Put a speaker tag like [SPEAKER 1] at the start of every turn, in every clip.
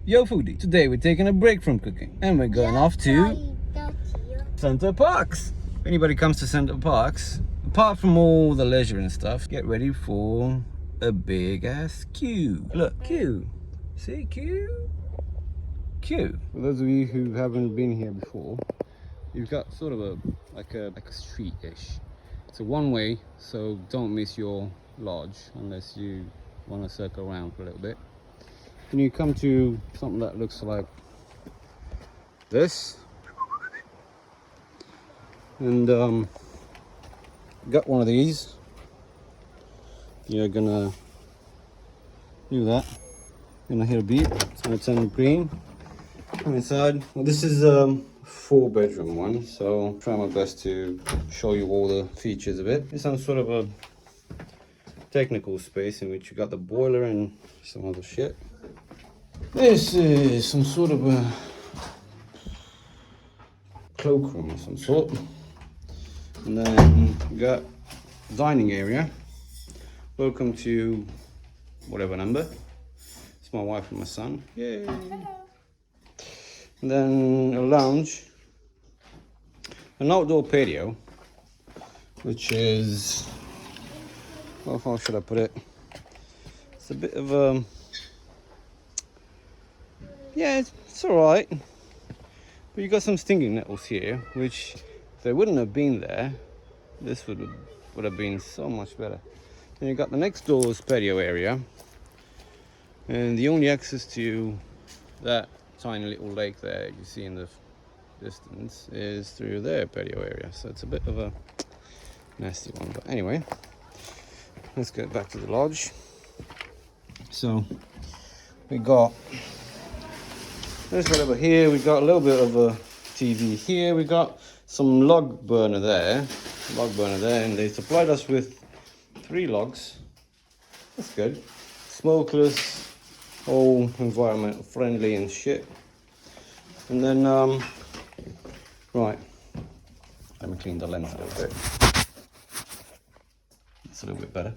[SPEAKER 1] Yo foodie, today we're taking a break from cooking and we're going off to Center Parcs. If anybody comes to Center Parcs, apart from all the leisure and stuff, get ready for a big ass queue. Look, queue. See, queue? Queue. For those of you who haven't been here before, you've got sort of a street-ish. It's a one-way, so don't miss your lodge unless you want to circle around for a little bit. Then you come to something that looks like this, and got one of these. You're gonna do that. You're gonna hear a beep. It's gonna turn green. Come inside. Well, this is a 4-bedroom one, so I'll try my best to show you all the features of it. It's some sort of a technical space in which you got the boiler and some other shit. This is some sort of a cloakroom of some sort. And then you got dining area. Welcome to whatever number. It's my wife and my son. Yay! And then a lounge. An outdoor patio, which is, well, how should I put it? It's a bit of a, yeah, it's alright, but you got some stinging nettles here, which if they wouldn't have been there, this would have been so much better. Then you got the next door's patio area, and the only access to that tiny little lake there you see in the distance is through their patio area, so it's a bit of a nasty one. But anyway, let's get back to the lodge. So we got this whatever here, we got a little bit of a TV here, we got some log burner there, and they supplied us with 3 logs. That's good. Smokeless, all environmental friendly and shit. And then right, let me clean the lens a little bit. It's a little bit better.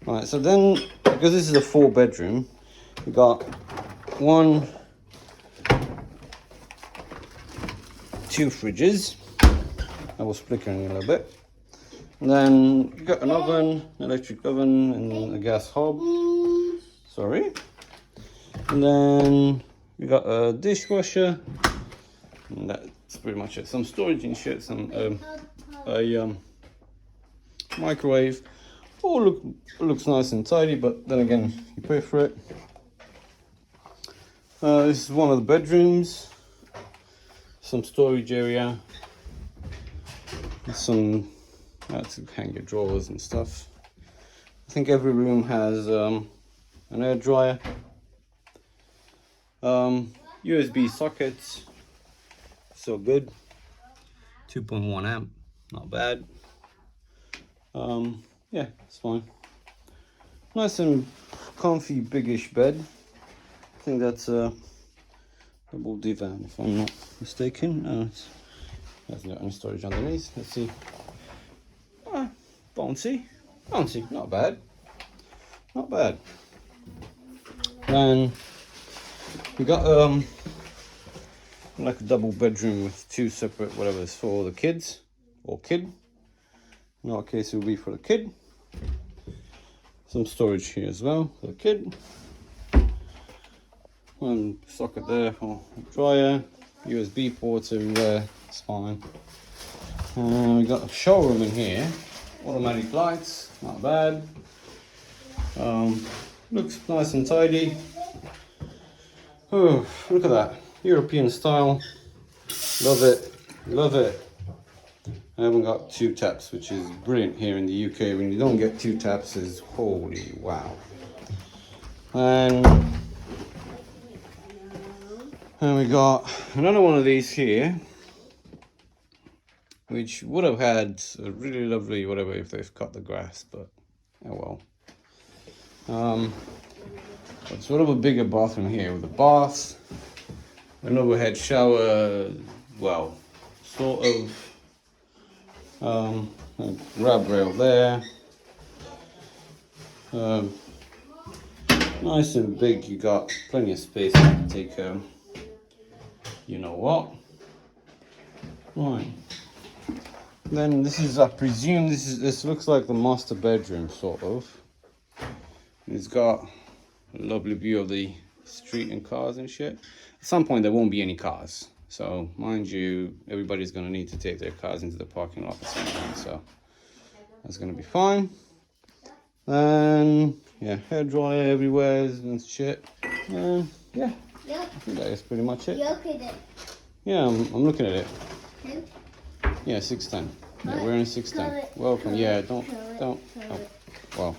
[SPEAKER 1] Right, so then, because this is a 4-bedroom, we got 2 fridges. I was flickering a little bit. And then you got an oven, electric oven, and a gas hob. Sorry. And then we got a dishwasher. And that's pretty much it. Some storage and shit. Some microwave. All looks nice and tidy, but then again, you pay for it. This is one of the bedrooms. Some storage area. Some to hang your drawers and stuff. I think every room has an air dryer. USB sockets. So good. 2.1 amp. Not bad. Yeah, it's fine. Nice and comfy, biggish bed. I think that's a double divan, if I'm not mistaken. There's no any storage underneath. Let's see. Bouncy, not bad. Not bad. And we got like a double bedroom with 2 separate whatever's for the kids or kid. In our case, it will be for the kid. Some storage here as well for the kid. One socket there for the dryer. USB ports everywhere. It's fine. We got a showroom in here. Automatic lights, not bad. Looks nice and tidy. Oh, look at that. European style. Love it. Love it. I haven't got 2 taps, which is brilliant here in the UK. When you don't get 2 taps, is holy wow. And we got another one of these here, which would have had a really lovely whatever if they've cut the grass, but oh well. It's sort of a bigger bathroom here with a bath, an overhead shower, well, sort of a grab rail there, Nice and big. You got plenty of space to take you know what. Right. Then this is, I presume, this looks like the master bedroom, sort of. It's got a lovely view of the street and cars and shit. At some point there won't be any cars, so mind you, everybody's gonna need to take their cars into the parking lot at some point, so that's gonna be fine. And yeah, hair dryer everywhere and shit. And yeah, I think that is pretty much it.
[SPEAKER 2] You look at it.
[SPEAKER 1] Yeah, I'm looking at it.
[SPEAKER 2] Who?
[SPEAKER 1] Yeah, 610. Yeah, we're in 610. Welcome. Yeah, don't. Oh, well.